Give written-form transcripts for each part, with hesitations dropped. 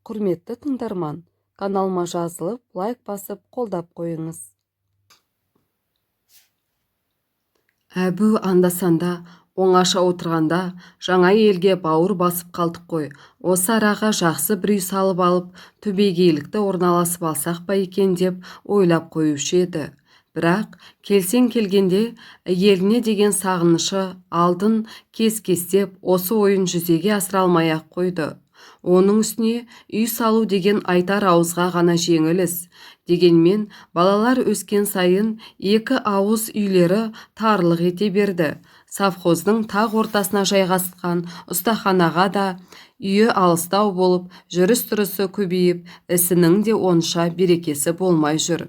Құрметті тыңдарман, каналыма жазылып, лайк басып, қолдап қойыңыз. Әбу анда-санда оңаша отырғанда жаңа елге бауыр басып қалдық қой. Осы араға жақсы бір үй салып алып, түбегейлікті орналасып алсақ па екен деп ойлап қоюшы еді. Бірақ келсең келгенде еліне деген сағынышы алдын кес-кестеп осы ойын жүзеге асыра алмай-ақ қойды. Оның үстіне үй салу деген айтар ауызға ғана жеңіл іс. Дегенмен балалар өскен сайын екі ауыз үйлері тарлық ете берді. Совхоздың тақ ортасына жайғасқан ұстаханаға да үйі алыстау болып, жүріс-тұрысы көбейіп, ісінің де онша берекесі болмай жүр.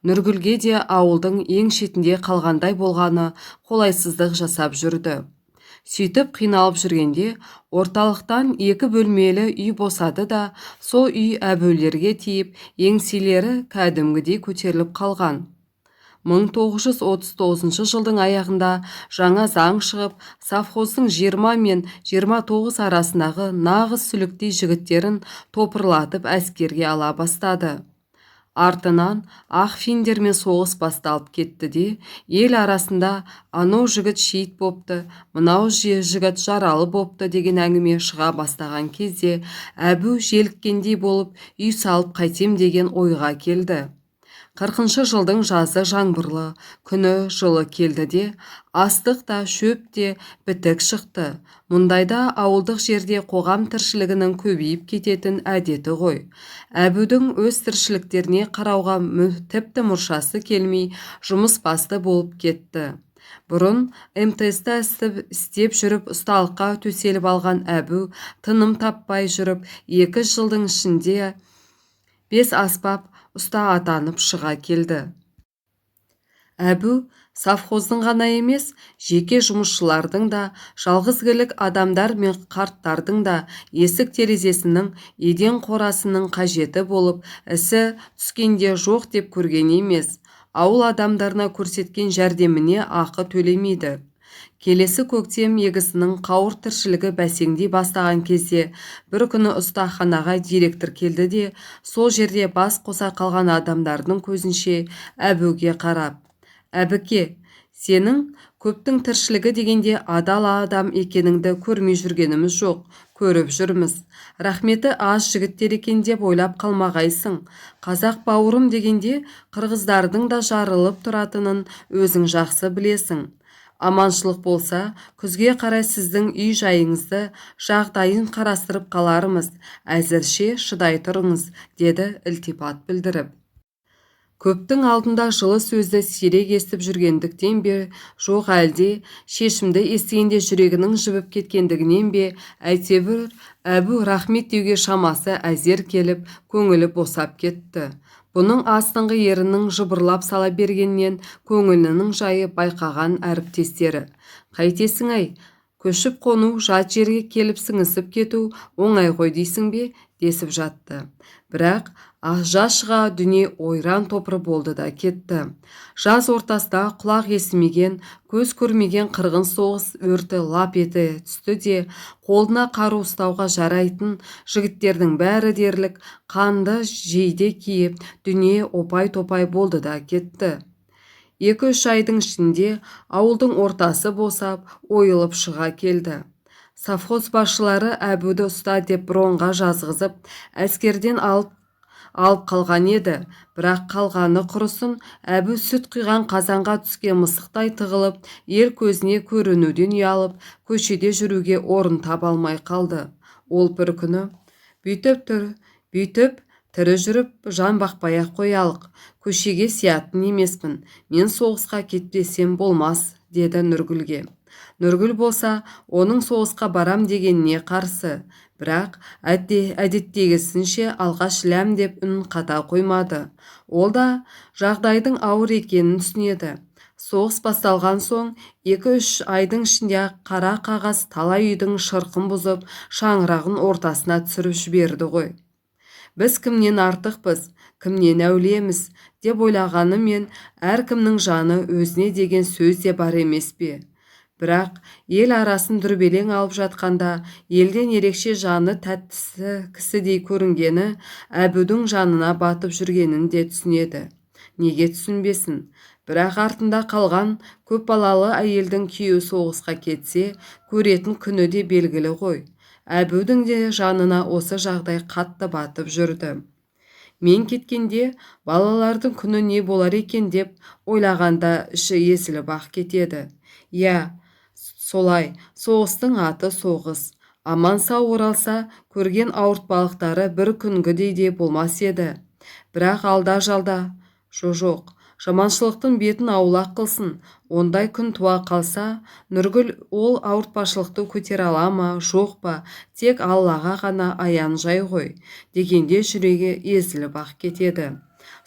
Нұргүлге де ауылдың ең шетінде қалғандай болғаны қолайсыздық жасап жүрді. Сөйтіп қиналып жүргенде орталықтан екі бөлмелі үй босады да, сол үй әбеулерге тиіп, еңселері кәдімгідей көтеріліп қалған. 1939 жылдың аяғында жаңа заң шығып, совхоздың 20 мен 29 арасындағы нағыз сүліктей жігіттерін топырлатып әскерге ала бастады. Артынан ақфиндермен соғыс басталып кетті де, ел арасында анау жігіт шейіт бопты, мынау жігіт жаралы бопты деген әңгіме шыға бастаған кезде Әбу желіккендей болып үй салып қайтем деген ойға келді. 40 жылдың жазы жаңбырлы, күні жылы келді де, астық та шөп те бітік шықты. Мұндайда ауылдық жерде қоғам тіршілігінің көбейіп кететін әдеті ғой. Әбудің өз тіршіліктеріне қарауға тіпті мұршасы келмей, жұмыс басты болып кетті. Бұрын МТС-та істеп жүріп ұсталыққа төселіп алған Әбу тыным таппай жүріп, 2 жылдың ішінде 5 аспап ұста атанып шыға келді. Әбу совхоздың ғана емес, жеке жұмысшылардың да, жалғызгілік адамдар мен қарттардың да есік терезесінің, еден қорасының қажеті болып, ісі түскенде жоқ деп көрген емес. Ауыл адамдарына көрсеткен жәрдеміне ақы төлемейді. Келесі көктем егісінің қауыр тіршілігі бәсеңдей бастаған кезде бір күні ұстаханаға директор келді де, сол жерде бас қоса қалған адамдардың көзінше Әбуге қарап: «Әбіке, сенің көптің тіршілігі дегенде адал адам екеніңді көрмей жүргеніміз жоқ, көріп жүрміз. Рахметі аз жігіттер екен деп ойлап қалмағайсың. Қазақ бауырым дегенде қырғыздардың да жарылып тұратынын өзің жақсы білесің. Аманшылық болса, күзге қарай сіздің үй жайыңызды жағдайын қарастырып қалармыз. Әзірше шыдай тұрыңыз», деді ілтипат білдіріп. Көптің алдында жылы сөзді сирек естіп жүргендіктен бе, жоқ әлде шешімді естігенде жүрегінің жібіп кеткендігінен бе, әйтеуір Әбу рахмет деуге шамасы әзер келіп, көңілі босап кетті. Бұның астыңғы ерінің жыбырлап сала бергеннен көңілінің жайы байқаған әріптестері: «Қайтесің-ай, көшіп қону, жат жерге келіп сіңісіп кету оңай ғой дейсің бе?» десіп жатты. Бірақ жаз шыға дүние ойран топыр болды да кетті. Жаз ортасында құлақ естімеген, көз көрмеген қырғын соғыс өрті лап ете түсті де, қолына қару ұстауға жарайтын жігіттердің бәрі дерлік қанды жейде киіп, дүние опай-топай болды да кетті. 2-3 айдың ішінде ауылдың ортасы босап, ойылып шыға келді. Совхоз басшылары Әбуді ұста деп бронға жазғызып, әскерден алып қалған еді. Бірақ қалғаны құрысын, Әбу сүт құйған қазанға түскен мысықтай тығылып, ел көзіне көрінуден ұялып, көшеде жүруге орын таба алмай қалды. Ол бір күні: «Бүйтіп тірі жүріп жан бақпай-ақ қоялық. Көшеге сиятын емеспін. Мен соғысқа кетпесем болмас», деді Нұргүлге. Нұргүл болса, оның соғысқа барам дегеніне қарсы. Бірақ әдеттегісінше алғаш ләм деп үнін қата қоймады. Ол да жағдайдың ауыр екенін түсінеді. Соғыс басталған соң 2-3 айдың ішінде қара қағаз талай үйдің шырқын бұзып, шаңырағын ортасына түсіріп жіберді ғой. «Біз кімнен артықпыз, кімнен әулиеміз» деп ойлағанымен, әркімнің жаны өзіне деген сөз де бар емес пе? Бірақ ел арасын дүрбелең алып жатқанда елден ерекше жаны тәттісі кісідей көрінгені Әбудің жанына батып жүргенін де түсінеді. Неге түсінбесін? Бірақ артында қалған көп балалы әйелдің күйеуі соғысқа кетсе, көретін күні де белгілі ғой. Әбудің де жанына осы жағдай қатты батып жүрді. Мен кеткенде балалардың күні не болар екен деп ойлағанда іші езіліп ақ кетеді. Иә, солай, соғыстың аты соғыс. Аман сау оралса, көрген ауыртпалықтары бір күнгідей де болмас еді. Бірақ алда-жалда, жоқ, жаманшылықтың бетін аулақ қылсын. Ондай күн туа қалса, Нұргүл ол ауыртпашылықты көтере ала ма, жоқ па, тек Аллаға ғана аян жай ғой, дегенде жүрегі езіліп ақ кетеді.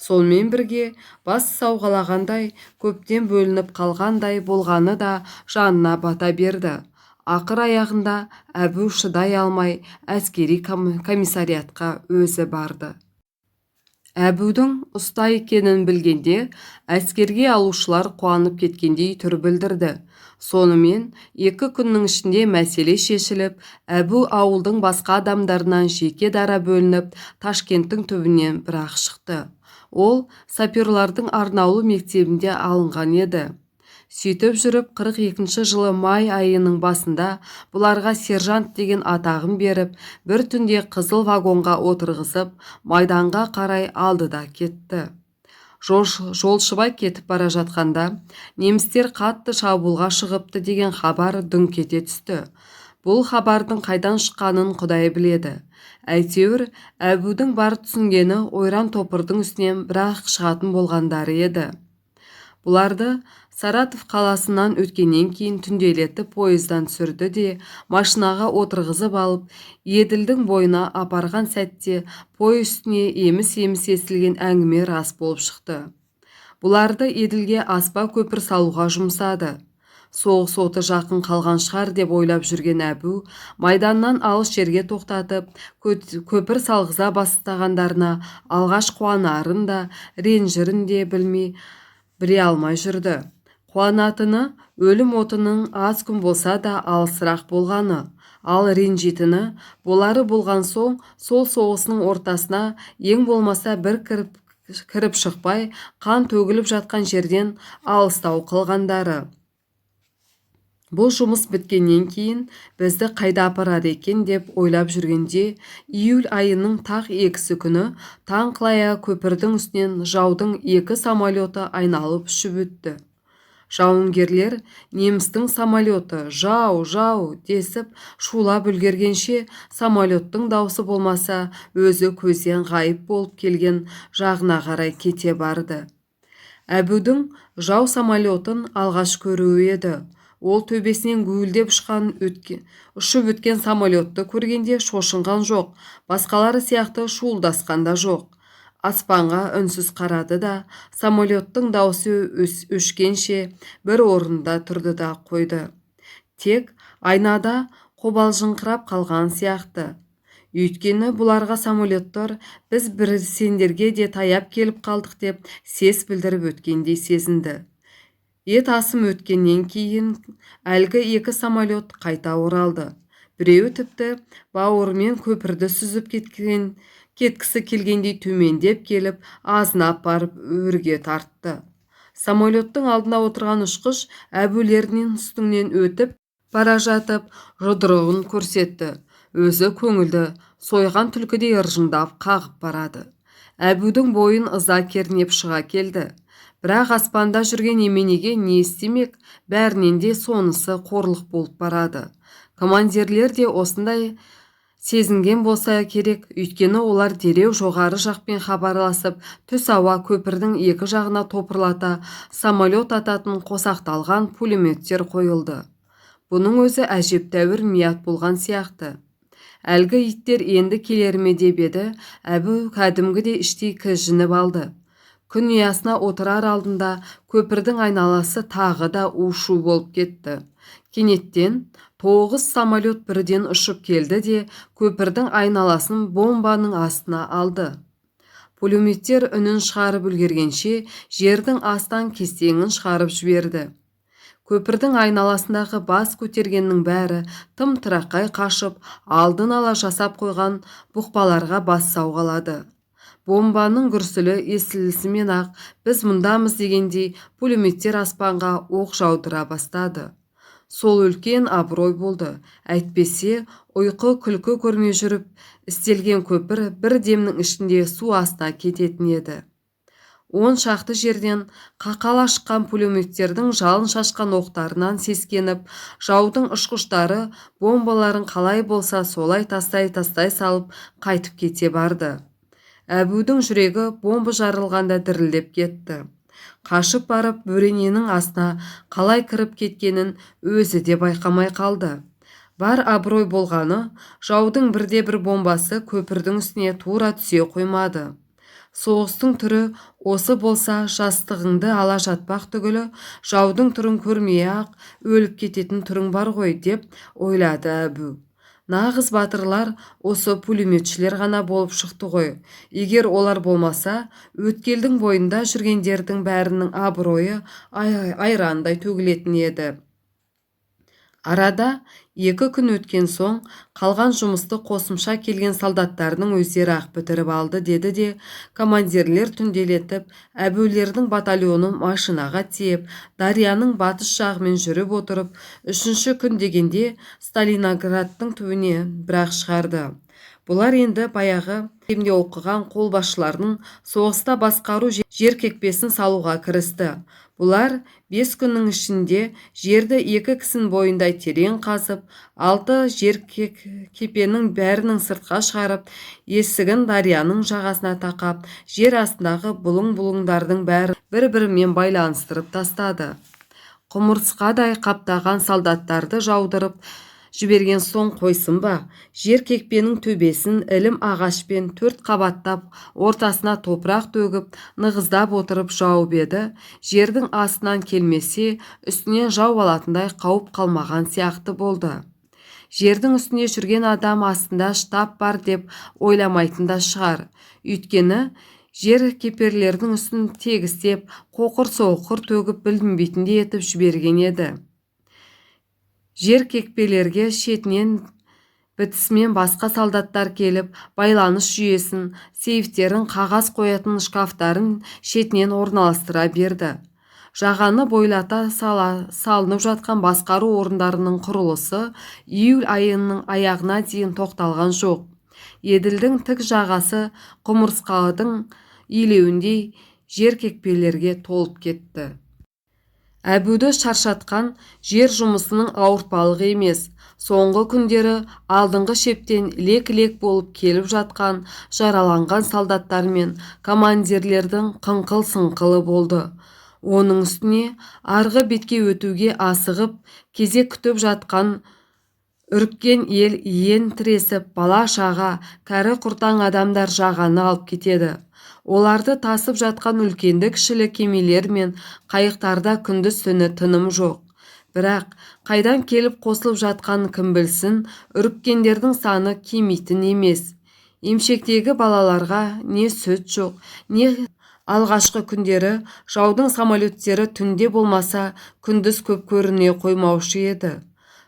Сонымен бірге бас сауғалағандай, көптен бөлініп қалғандай болғаны да жанына бата берді. Ақыр аяғында Әбу шыдай алмай әскери комиссариатқа өзі барды. Әбудің ұста екенін білгенде әскерге алушылар қуанып кеткендей түр білдірді. Сонымен 2 күннің ішінде мәселе шешіліп, Әбу ауылдың басқа адамдарынан жеке дара бөлініп, Ташкенттің түбінен бір-ақ шықты. Ол саперлардың арнаулы мектебінде алынған еді. Сөйтіп жүріп 42 жылы май айының басында бұларға сержант деген атағын беріп, бір түнде қызыл вагонға отырғызып, майданға қарай алды да кетті. Жолшыбай кетіп бара жатқанда, немістер қатты шабуылға шығыпты деген хабар дүңк ете түсті. Бұл хабардың қайдан шыққанын Құдай біледі. Әйтеуір, Әбудің бар түсінгені ойран топырдың үстінен бір-ақ шығатын болғандары еді. Бұларды Саратов қаласынан өткеннен кейін түнделетіп пойыздан түсірді де, машинаға отырғызып алып, Еділдің бойына апарған сәтте пойыз үстіне еміс-еміс естілген әңгіме рас болып шықты. Бұларды Еділге аспа көпір салуға жұмсады. Соғыс оты жақын қалған шығар деп ойлап жүрген Әбу, майданнан алыс жерге тоқтатып, көпір салғыза бастағандарына алғаш қуанарын да, ренжірін де біле алмай жүрді. Қуанатыны өлім отының аз күн болса да алысырақ болғаны, ал ренжитіні болары болған соң сол соғысының ортасына ең болмаса бір кіріп шықпай, қан төгіліп жатқан жерден алыстау қылғандары. Бұл жұмыс біткеннен кейін бізді қайда апарады екен деп ойлап жүргенде, июль айының тақ 2 күні Таңқылая көпірдің үстінен жаудың 2 самолеты айналып ұшып өтті. Жауынгерлер немістің самолеты жау десіп шулап үлгергенше самолеттің даусы болмаса өзі көзден ғайып болып келген жағына қарай кете барды. Әбудің жау самолетін алғаш көруі еді. Ол төбесінен гуілдеп ұшып өткен самолетті көргенде шошынған жоқ, басқалары сияқты шуылдасқан да жоқ. Аспанға үнсіз қарады да, самолеттің даусы өшкенше бір орында тұрды да қойды. Тек айнада қобалжыңқырап қалған сияқты. Өйткені бұларға самолеттер біз бір сендерге де таяп келіп қалдық деп сес білдіріп өткендей сезінді. Ет асым өткеннен кейін әлгі 2 самолет қайта оралды. Біреуі тіпті бауырымен көпірді сүзіп кеткісі келгендей төмендеп келіп, азынап барып өрге тартты. Самолеттің алдына отырған ұшқыш Әбулерінен үстіңнен өтіп бара жатып жұдырығын көрсетті. Өзі көңілді, сойған түлкідей ыржыңдап қағып барады. Әбудің бойын ыза кернеп шыға келді. Бірақ аспанда жүрген неменеге не істемек, бәрінен де сонысы қорлық болып барады. Командирлер де осындай сезінген болса керек, өйткені олар дереу жоғары жақпен хабарласып, түс ауа көпірдің 2 жағына топырлата самолет ататын қосақталған пулеметтер қойылды. Бұның өзі әжептәуір мият болған сияқты. Әлгі иттер енді келер ме деп еді, Әбу кәдімгідей іштей кіжініп алды. Күн ұясына отырар алдында көпірдің айналасы тағы да у-шу болып кетті. Кенеттен 9 самолет бірден ұшып келді де көпірдің айналасын бомбаның астына алды. Пулеметтер үнін шығарып үлгергенше жердің астан кестеңін шығарып жіберді. Көпірдің айналасындағы бас көтергеннің бәрі тым-тырақай қашып, алдын ала жасап қойған бұқпаларға бас сауғалады. Бомбаның гүрсілі естілісімен-ақ біз мұндамыз дегендей пулеметтер аспанға оқ жаудыра бастады. Сол үлкен абырой болды. Әйтпесе, ұйқы күлкі көрмей жүріп, істелген көпір бір демнің ішінде су астына кететін еді. 10 шақты жерден қақала шыққан пулеметтердің жалын шашқан оқтарынан сескеніп, жаудың ұшқыштары бомбаларын қалай болса солай тастай салып қайтып кете барды. Әбудің жүрегі бомба жарылғанда дірілдеп кетті. Қашып барып бөрененің астына қалай кіріп кеткенін өзі де байқамай қалды. Бар абырой болғаны, жаудың бірде-бір бомбасы көпірдің үстіне тура түсе қоймады. Соғыстың түрі осы болса, жастығыңды ала жатпақ түгілі, жаудың түрін көрмей-ақ өліп кететін түрің бар ғой, деп ойлады Әбу. Нағыз батырлар осы пулеметшілер ғана болып шықты ғой. Егер олар болмаса, өткелдің бойында жүргендердің бәрінің абыройы айрандай төгілетін еді. Арада 2 күн өткен соң, қалған жұмысты қосымша келген солдаттардың өздері ақ бітіріп алды, деді де, командирлер түнделетіп, Әбулердің батальонын машинаға тиеп, Дарияның батыс жағымен жүріп отырып, 3-ші күн дегенде Сталинградтың түбіне бірақ шығарды. Бұлар енді баяғы мектепте оқыған қолбасшыларының соғыста басқару жеркекпесін салуға кірісті. Бұлар 5 күннің ішінде жерді 2 кісінің бойындай терең қазып, 6 жеркепенің бәрінің сыртқа шығарып, есігін Дарияның жағасына тақап, жер астындағы бұлың-бұлыңдардың бәрін бір-бірімен байланыстырып тастады. Құмырсқадай қаптаған солдаттарды жаудырып жіберген соң қойсын ба, жер кекпенің төбесін ілім ағашпен 4 қабаттап, ортасына топырақ төгіп, нығыздап отырып жауып еді. Жердің астынан келмесе, үстінен жау алатындай қауіп қалмаған сияқты болды. Жердің үстінде жүрген адам астында штаб бар деп ойламайтын да шығар. Өйткені жер кеперлердің үстін тегістеп, қоқыр-соқыр төгіп білінбейтіндей етіп жіберген еді. Жер кекпелерге шетінен бітісімен басқа солдаттар келіп, байланыс жүйесін, сейфтерін, қағаз қоятын шкафтарын шетінен орналастыра берді. Жағаны бойлата салынып жатқан басқару орындарының құрылысы июль айының аяғына дейін тоқталған жоқ. Еділдің тік жағасы құмырсқалардың илеуіндей жер кекпелерге толып кетті. Әбуді шаршатқан жер жұмысының ауыртпалығы емес, соңғы күндері алдыңғы шептен лек-лек болып келіп жатқан жараланған солдаттар мен командирлердің қыңқыл-сыңқылы болды. Оның үстіне арғы бетке өтуге асығып, кезек күтіп жатқан үріккен ел иен тіресіп, бала-шаға, кәрі-құртаң адамдар жағаны алып кетеді. Оларды тасып жатқан үлкенді-кішілі кемелер мен қайықтарда күндіз-түні тыным жоқ. Бірақ қайдан келіп қосылып жатқанын кім білсін, үріккендердің саны кемитін емес. Емшектегі балаларға не сүт жоқ, не алғашқы күндері жаудың самолеттері түнде болмаса күндіз көп көріне қоймаушы еді.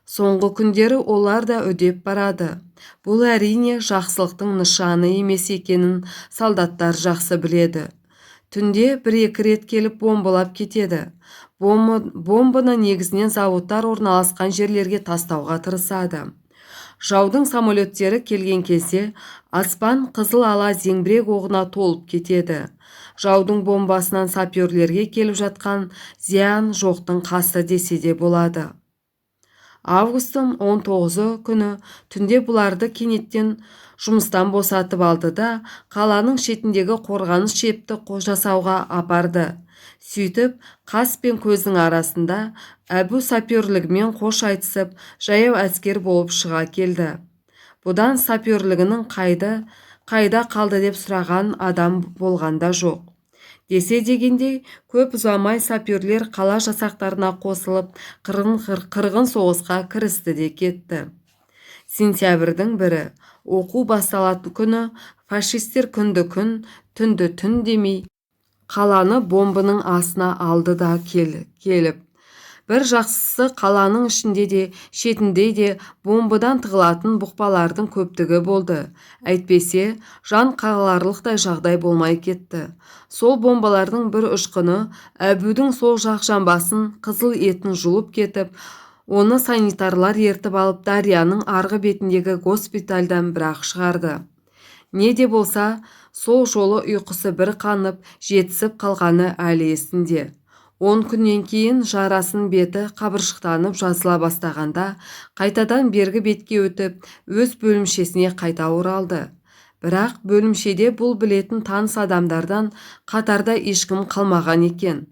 Соңғы күндері олар да үдеп барады. Бұл әрине жақсылықтың нышаны емес екенін солдаттар жақсы біледі. Түнде 1-2 рет келіп бомбалап кетеді. Бомбаны негізінен заводтар орналасқан жерлерге тастауға тырысады. Жаудың самолеттері келген кезде аспан қызыл ала зеңбірек оғына толып кетеді. Жаудың бомбасынан саперлерге келіп жатқан зиян жоқтың қасы десе де болады. Августың 19 күні түнде бұларды кенеттен жұмыстан босатып алды да қаланың шетіндегі қорғаныс шепті жасауға апарды. Сөйтіп, қас пен көздің арасында Әбу саперлігімен қош айтысып, жаяу әскер болып шыға келді. Бұдан саперлігінің қайда қалды деп сұраған адам болғанда жоқ. Десе дегендей, көп ұзамай саперлер қала жасақтарына қосылып, қырғын соғысқа кірісті де кетті. Сентябрьдің 1-і, оқу басталатын күні, фашистер күнді күн, түнді түн демей, қаланы бомбының астына алды да келіп. Бір жақсысы қаланың ішінде де шетінде де бомбадан тығылатын бұқпалардың көптігі болды. Әйтпесе жан қаларлықтай жағдай болмай кетті. Сол бомбалардың бір ұшқыны Әбудің сол жақ жамбасын қызыл етін жұлып кетіп, оны санитарлар ертіп алып дарияның арғы бетіндегі госпитальдан бірақ шығарды. Не де болса, сол жолы ұйқысы бір қанып, жетісіп қалғаны әлі есінде. 10 күннен кейін жарасын беті қабыршықтанып жазыла бастағанда, қайтадан бергі бетке өтіп, өз бөлімшесіне қайта оралды. Бірақ бөлімшеде бұл білетін таныс адамдардан қатарда ешкім қалмаған екен.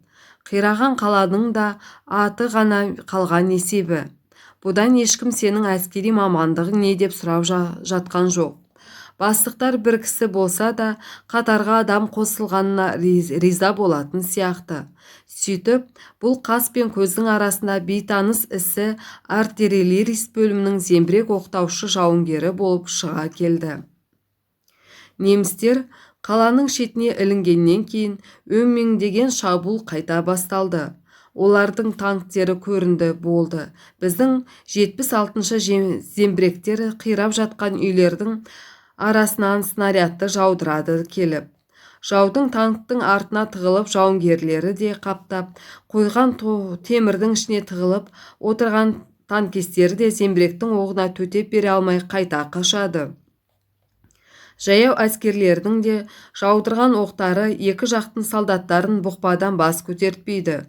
Қираған қаланың да аты ғана қалған есебі. Бұдан ешкім сенің әскери мамандығың не деп сұрап жатқан жоқ. Бастықтар бір кісі болса да қатарға адам қосылғанына риза болатын сияқты. Сөйтіп, бұл қас пен көздің арасында бейтаныс ісі артиллерист бөлімінің зеңбірек оқтаушы жауынгері болып шыға келді. Немістер қаланың шетіне ілінгеннен кейін өңмеңдеген шабуыл қайта басталды. Олардың танктері көрінді болды. Біздің 76-шы зеңбіректері қирап жатқан үйлердің арасынан снарядты жаудырады келіп. Жаудың танктың артына тығылып жауынгерлері де қаптап, қойған темірдің ішіне тығылып отырған танкистері де зеңбіректің оғына төтеп бере алмай қайта қашады. Жаяу әскерлердің де жаудырған оқтары екі жақтың солдаттарын бұқпадан бас көтертпейді.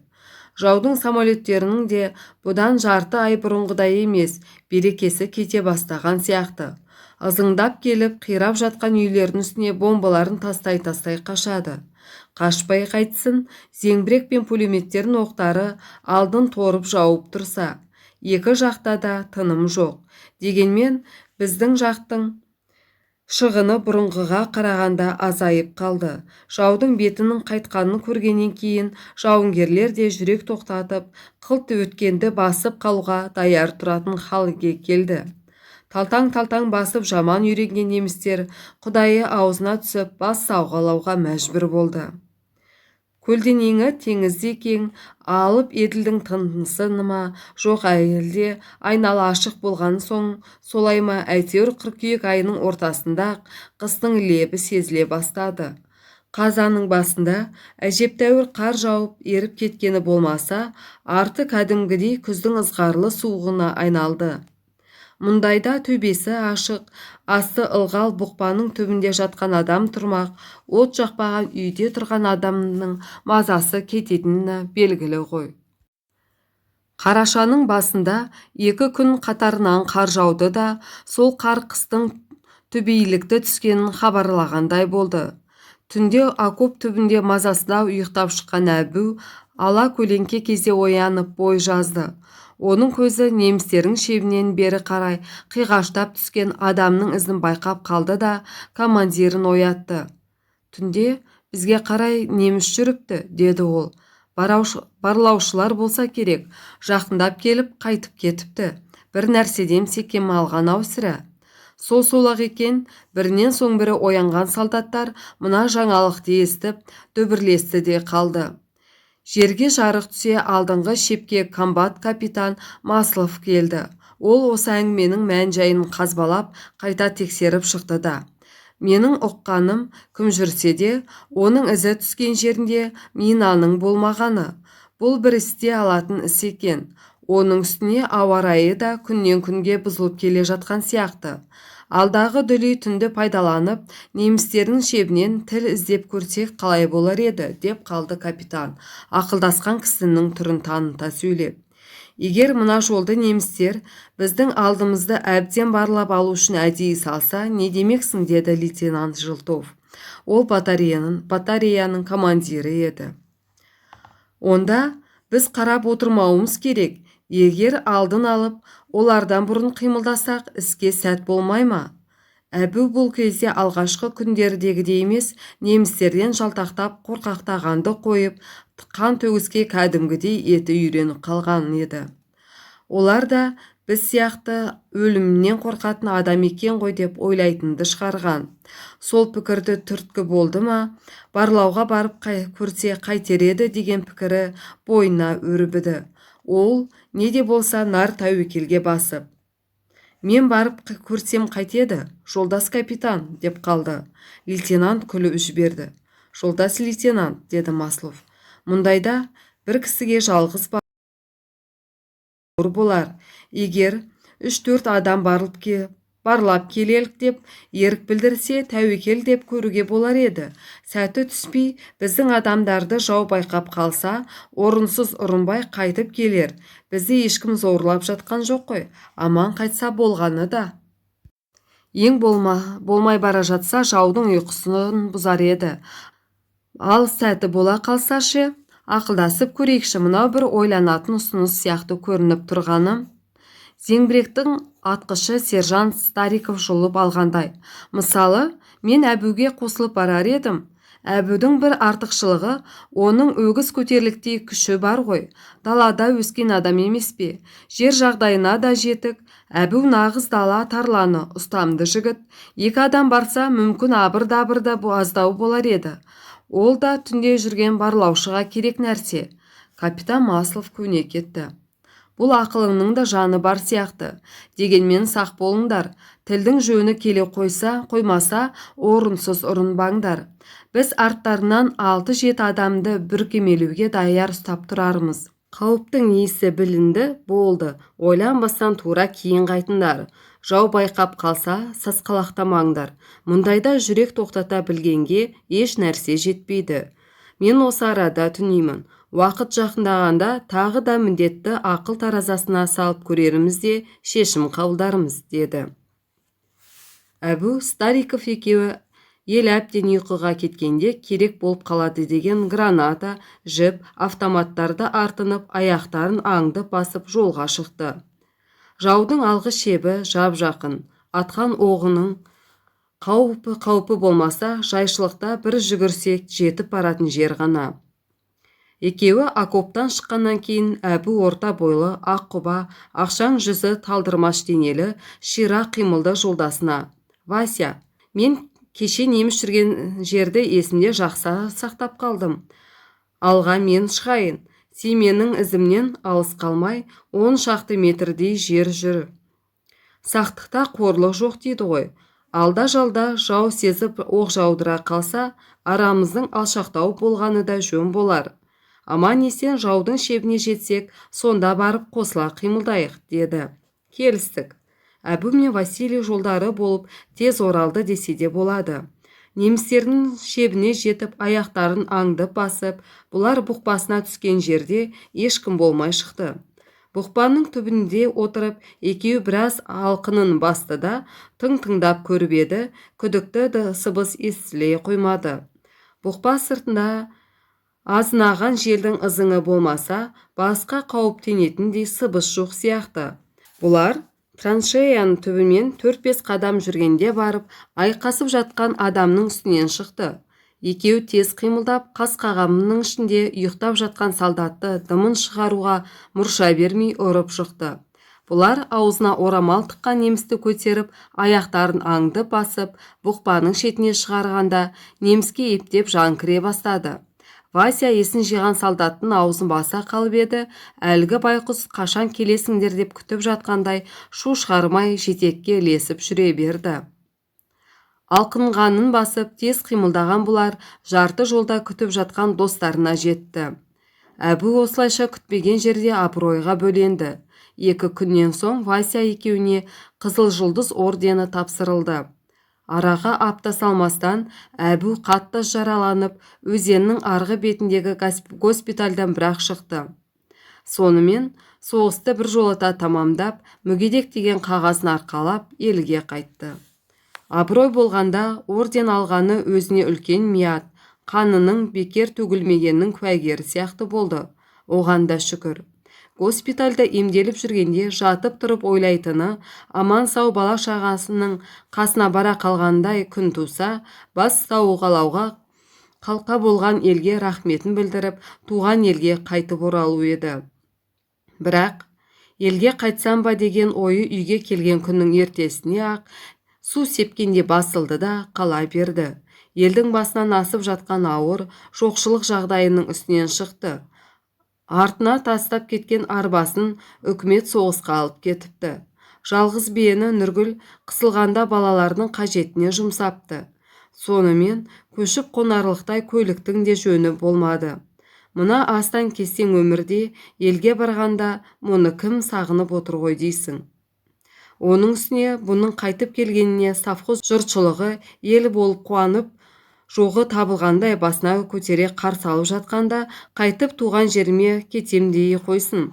Жаудың самолеттерінің де бұдан жарты ай бұрынғыдай емес, берекесі кете бастаған сияқты. Ызыңдап келіп, қирап жатқан үйлердің үстіне бомбаларын тастай қашады. Қашпай қайтсын, зеңбірек пен пулеметтердің оқтары алдын торып жауып тұрса, екі жақта да тыным жоқ. Дегенмен, біздің жақтың шығыны бұрынғыға қарағанда азайып қалды. Жаудың бетінің қайтқанын көргеннен кейін жауынгерлер де жүрек тоқтатып, қылт өткенді басып қалуға даяр тұратын халге келді. Талтаң-талтаң басып жаман үйренген немістер құдайы аузына түсіп бас сауғалауға мәжбүр болды. Көлденеңі теңізде кең, алып еділдің тынысы ма, жоқ әлде айнала ашық болған соң, солай ма, әйтеуір қыркүйек айының ортасында қыстың лебі сезіле бастады. Қазанның басында әжептәуір қар жауып еріп кеткені болмаса, арты кәдімгідей күздің ызғарлы суығына айналды. Мұндайда төбесі ашық, асты ылғал бұқпаның түбінде жатқан адам тұрмақ, от жақпаған үйде тұрған адамның мазасы кететіні белгілі ғой. Қарашаның басында 2 күн қатарынан қар жауды да, сол қар қыстың түбейлікті түскенін хабарлағандай болды. Түнде окоп түбінде мазасына ұйықтап шыққан Әбу ала көлеңке кезде оянып бой жазды. Оның көзі немістердің шебінен бері қарай қиғаштап түскен адамның ізін байқап қалды да командирін оятты. Түнде бізге қарай неміс жүріпті, деді ол. Барлаушылар болса керек, жақындап келіп қайтып кетіпті. Бір нәрседен секем алған ау сірә. Сол-солақ екен, бірінен соң бірі оянған солдаттар мына жаңалықты естіп дөбірлесті де қалды. Жерге жарық түсе алдыңғы шепке комбат капитан Маслов келді. Ол осы әңгіменің мән-жайын қазбалап, қайта тексеріп шықты да. Менің ұққаным, кім жүрсе де, оның ізі түскен жерінде минаның болмағаны. Бұл бір істе алатын іс екен. Оның үстіне ауа райы да күннен күнге бұзылып келе жатқан сияқты. Алдағы дүлей түнді пайдаланып, немістердің шебінен тіл іздеп көрсек қалай болар еді, деп қалды капитан, ақылдасқан кісінің түрін таныта сөйлеп. Егер мына жолды немістер біздің алдымызды әбден барлап алу үшін әдейі салса, не демексің, деді лейтенант Жылтов. Ол батареяның командирі еді. Онда біз қарап отырмауымыз керек. Егер алдын алып, олардан бұрын қимылдасақ, іске сәт болмай ма? Әбу бұл кезде алғашқы күндердегідей емес, немістерден жалтақтап қорқақтағанды қойып, қан төгіске кәдімгідей еті үйреніп қалған еді. Олар да біз сияқты өлімнен қорқатын адам екен ғой деп ойлайтынды шығарған. Сол пікірді түрткі болды ма, барлауға барып көрсе қайтер еді деген пікірі бойына өрбіді. Ол не де болса нар тәуекелге басып: «Мен барып көрсем қайтеді, жолдас капитан», деп қалды. Лейтенант күліп жіберді. «Жолдас лейтенант», деді Маслов, «мұндайда бір кісіге жалғыз болар. Егер 3-4 адам барлап келелік деп ерік білдірсе, тәуекел деп көруге болар еді. Сәті түспей, біздің адамдарды жау байқап қалса, орынсыз ұрынбай қайтып келер. Бізді ешкім зорлап жатқан жоқ қой. Аман қайтса болғаны да. Ең болмай бара жатса, жаудың ұйқысын бұзар еді. Ал сәті бола қалса ше, ақылдасып көрейікші, мынау бір ойланатын ұсыныс сияқты көрініп тұрғаны. Зеңбіректің атқышы сержант Стариков жұлып алғандай: «Мысалы, мен Әбуге қосылып барар едім. Әбудің бір артықшылығы, оның өгіз көтерліктей күші бар ғой. Далада өскен адам емес пе? Жер жағдайына да жетік. Әбу нағыз дала тарланы, ұстамды жігіт. 2 адам барса, мүмкін абыр-дабырда аздау болар еді. Ол да түнде жүрген барлаушыға керек нәрсе». Капитан Маслов көне кетті. «Бұл ақылыңның да жаны бар сияқты. Дегенмен сақ болыңдар. Тілдің жөні келе қоймаса, орынсыз ұрынбаңдар. Біз арттарынан 6-7 адамды бүркемелеуге даяр ұстап тұрармыз. Қауіптің есі білінді, болды. Ойланбастан тура кейін қайтыңдар. Жау байқап қалса, сасқалақтамаңдар. Мұндайда жүрек тоқтата білгенге еш нәрсе жетпейді. Мен осы арада түнеймін. Уақыт жақындағанда тағы да міндетті ақыл таразасына салып көреріміз де шешім қабылдармыз», деді. Әбу Стариков екеуі ел әбден ұйқыға кеткенде керек болып қалады деген граната, жіп, автоматтарды артынып, аяқтарын аңдып басып жолға шықты. Жаудың алғы шебі жап-жақын. Атқан оғының қаупі болмаса, жайшылықта бір жүгірсек жетіп баратын жер ғана. Екеуі окоптан шыққаннан кейін Әбу орта бойлы, аққұба, ақшаң жүзі, талдырмаш денелі, ширақ қимылды жолдасына: «Вася, мен кеше неміс жүрген жерді есімде жақсы сақтап қалдым. Алға мен шығайын. Сен менің ізімнен алыс қалмай, 10 шақты метрдей жер жүр. Сақтықта қорлық жоқ дейді ғой. Алда-жалда жау сезіп оқ жаудыра қалса, арамыздың алшақтау болғаны да жөн болар. Аман есен жаудың шебіне жетсек, сонда барып қосыла қимылдайық», деді. Келістік. Әбу мен Василий жолдары болып тез оралды десе де болады. Немістердің шебіне жетіп, аяқтарын аңдып басып, бұлар бұқпасына түскен жерде ешкім болмай шықты. Бұқпаның түбінде отырып, екеуі біраз алқынын басты да, тыңдап көріп еді, күдікті сыбыс естіле қоймады. Бұқпа сыртында азынаған желдің ызыңы болмаса, басқа қауіптенетіндей сыбыс жоқ сияқты. Бұлар траншеяның түбімен 4-5 қадам жүргенде барып, айқасып жатқан адамның үстінен шықты. Екеуі тез қимылдап, қас қағамның ішінде ұйықтап жатқан солдатты дымын шығаруға мұрша бермей ұрып шықты. Бұлар аузына орамал тыққан немісті көтеріп, аяқтарын аңдып басып, бұқпаның шетіне шығарғанда, неміске ептеп жан кіре бастады. Вася есін жиған солдаттың аузын баса қалып еді, әлгі байқұс қашан келесіңдер деп күтіп жатқандай шу шығармай жетекке ілесіп жүре берді. Алқынғанын басып, тез қимылдаған бұлар жарты жолда күтіп жатқан достарына жетті. Әбу осылайша күтпеген жерде абыройға бөленді. 2 күннен соң Вася екеуіне Қызыл жұлдыз ордені тапсырылды. Араға апта салмастан Әбу қатты жараланып, өзеннің арғы бетіндегі госпитальдан бірақ шықты. Сонымен соғысты бір жолата тамамдап, мүгедек деген қағазын арқалап, елге қайтты. Абырой болғанда орден алғаны өзіне үлкен мият, қанының бекер төгілмегеннің куәгері сияқты болды. Оған да шүкір. Госпитальда емделіп жүргенде жатып тұрып ойлайтыны, аман сау бала шағасының қасына бара қалғандай күн туса, бас сауғалауға қалқа болған елге рахметін білдіріп, туған елге қайтып оралу еді. Бірақ елге қайтсам ба деген ойы үйге келген күннің ертесіне ақ су сепкенде басылды да қала берді. Елдің басынан асып жатқан ауыр жоқшылық жағдайының үстінен шықты. Артына тастап кеткен арбасын үкімет соғысқа алып кетіпті. Жалғыз биені Нұргүл қысылғанда балалардың қажетіне жұмсапты. Сонымен көшіп қонарлықтай көліктің де жөні болмады. Мына астан кестең өмірде елге барғанда мұны кім сағынып отыр ғой дейсің. Оның үстіне бұның қайтып келгеніне совхоз жұртшылығы ел болып қуанып, жоғы табылғандай басына көтере қарсы алып жатқанда қайтып туған жеріме кетем дей қойсын.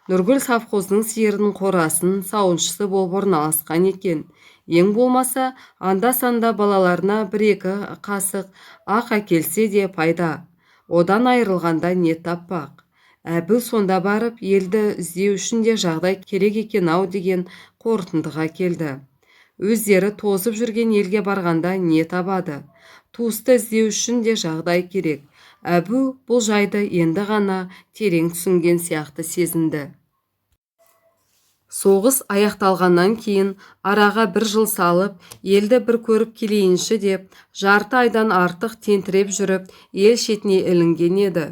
Нұргүл совхоздың сиырдың қорасын сауыншысы болып орналасқан екен. Ең болмаса анда-санда балаларына бір-екі қасық ақ әкелсе де пайда. Одан айырылғанда не таппақ. Әбіл сонда барып елді іздеу үшін де жағдай керек екен-ау деген қорытындыға келді. Өздері тозып жүрген елге барғанда не табады? Туысты іздеу үшін де жағдай керек. Әбу бұл жайды енді ғана терең түсінген сияқты сезінді. Соғыс аяқталғаннан кейін араға 1 жыл салып, елді бір көріп келейінші деп, жарты айдан артық тентіреп жүріп, ел шетіне ілінген еді.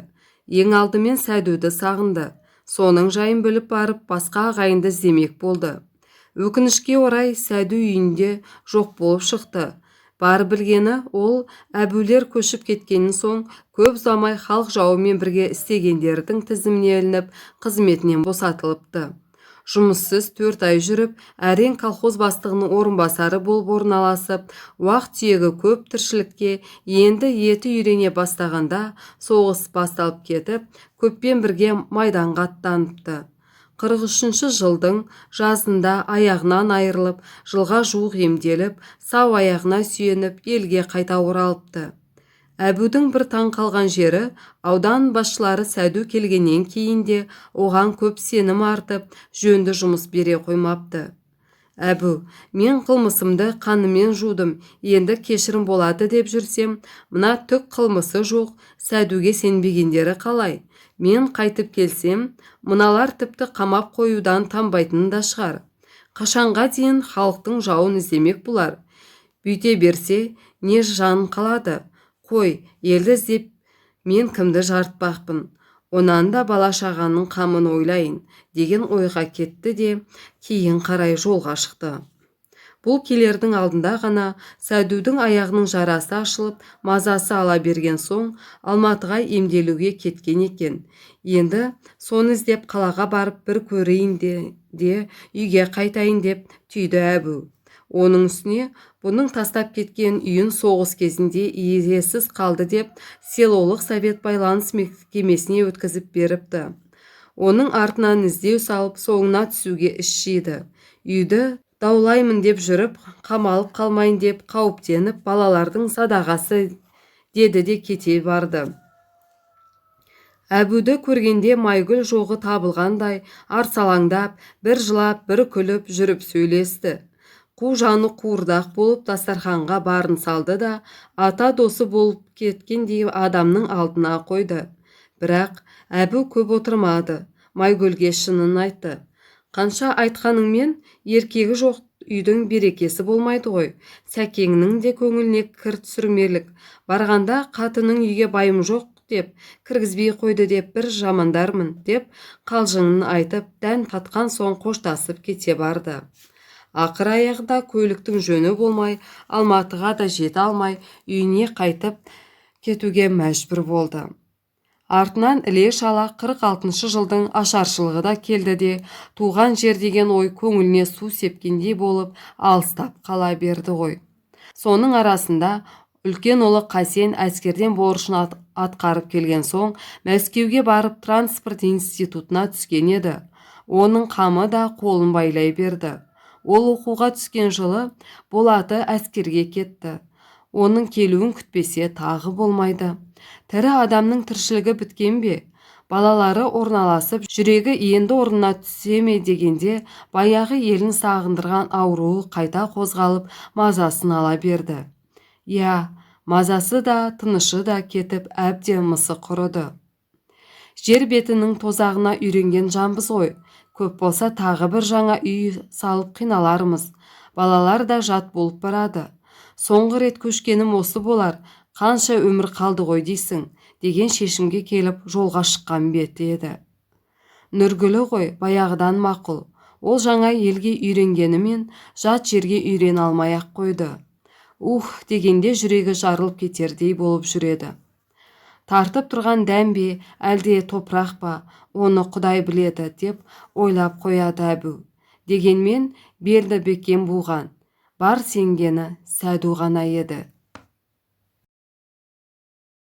Ең алдымен Сәдуді сағынды. Соның жайын біліп барып, басқа ағайынды іздемек болды. Өкінішке орай Сәду үйінде жоқ болып шықты. Бар білгені ол Әбулер көшіп кеткеннен соң көп ұзамай халық жауымен бірге істегендердің тізіміне ілініп, қызметінен босатылыпты. Жұмыссыз 4 ай жүріп, әрең колхоз бастығының орынбасары болып орналасып, уақыт түйегі көп тіршілікке енді еті үйрене бастағанда соғыс басталып кетіп, көппен бірге майданға аттаныпты. 43 жылдың жазында аяғынан айырылып, жылға жуық емделіп, сау аяғына сүйеніп, елге қайта оралыпты. Әбудің бір таң қалған жері, аудан басшылары Сәду келгеннен кейін де оған көп сенім артып, жөнді жұмыс бере қоймапты. Әбу, мен қылмысымды қанымен жудым, енді кешірім болады деп жүрсем, мына түк қылмысы жоқ Сәдуге сенбегендері қалай? Мен қайтып келсем, мыналар тіпті қамап қоюдан танбайтын да шығар. Қашанға дейін халықтың жауын іздемек бұлар. Бүйте берсе, не жан қалады? Қой, елді іздеп мен кімді жарытпақпын? Онан да бала шағаның қамын ойлайын деген ойға кетті де, кейін қарай жолға шықты. Бұл келердің алдында ғана Сәдудің аяғының жарасы ашылып, мазасы ала берген соң Алматыға емделуге кеткен екен. Енді соны іздеп қалаға барып бір көрейін де үйге қайтайын деп түйді Әбу. Оның үстіне бұның тастап кеткен үйін соғыс кезінде иесіз қалды деп селолық совет байланыс мекемесіне өткізіп беріпті. Оның артынан іздеу салып, соңына түсуге іс жиды. Үйді даулаймын деп жүріп, қамалып қалмайын деп қауіптеніп, балалардың садағасы деді де кете барды. Әбуді көргенде Майгүл жоғы табылғандай арсалаңдап, бір жылап, бір күліп жүріп сөйлесті. Қу жаны қуырдақ болып дастарханға барын салды да, ата досы болып кеткендей адамның алдына қойды. Бірақ Әбу көп отырмады. Майгүлге шынын айтты. Қанша айтқаныңмен еркегі жоқ үйдің берекесі болмайды ғой. Сәкеңнің де көңіліне кір түсірмелік. Барғанда қатының үйге байым жоқ деп, кіргізбей қойды деп бір жамандармын деп, қалжыңын айтып, дән татқан соң қоштасып кете барды. Ақыр аяғында көліктің жөні болмай, Алматыға да жете алмай, үйіне қайтып кетуге мәжбүр болды. Артынан іле-шала 46 жылдың ашаршылығы да келді де, туған жер деген ой көңіліне су сепкендей болып алыстап қала берді ғой. Соның арасында үлкен ұлы Қасен әскерден борышын атқарып келген соң, Мәскеуге барып транспорт институтына түскен еді. Оның қамы да қолын байлай берді. Ол оқуға түскен жылы Болаты әскерге кетті. Оның келуін күтпесе тағы болмайды. Тірі адамның тіршілігі біткен бе? Балалары орналасып, жүрегі енді орнына түсе ме дегенде, баяғы елін сағындырған ауруы қайта қозғалып, мазасын ала берді. Мазасы да, тынышы да кетіп, әбден мысы құрыды. Жер бетінің тозағына үйренген жанбыз ғой. Көп болса тағы бір жаңа үй салып қиналармыз. Балалар да жат болып барады. Соңғы рет көшкенім осы болар. Қанша өмір қалды ғой дейсің. деген шешімге келіп жолға шыққан беті еді. Нұргүлі ғой баяғыдан мақұл. Ол жаңа елге үйренгенімен жат жерге үйрене алмай-ақ қойды. Дегенде жүрегі жарылып кетердей болып жүреді. Тартып тұрған дәм бе, әлде топырақ па, оны Құдай біледі деп ойлап қояды Әбу. Дегенмен белді бекем буған, бар сенгені Сәду ғана еді.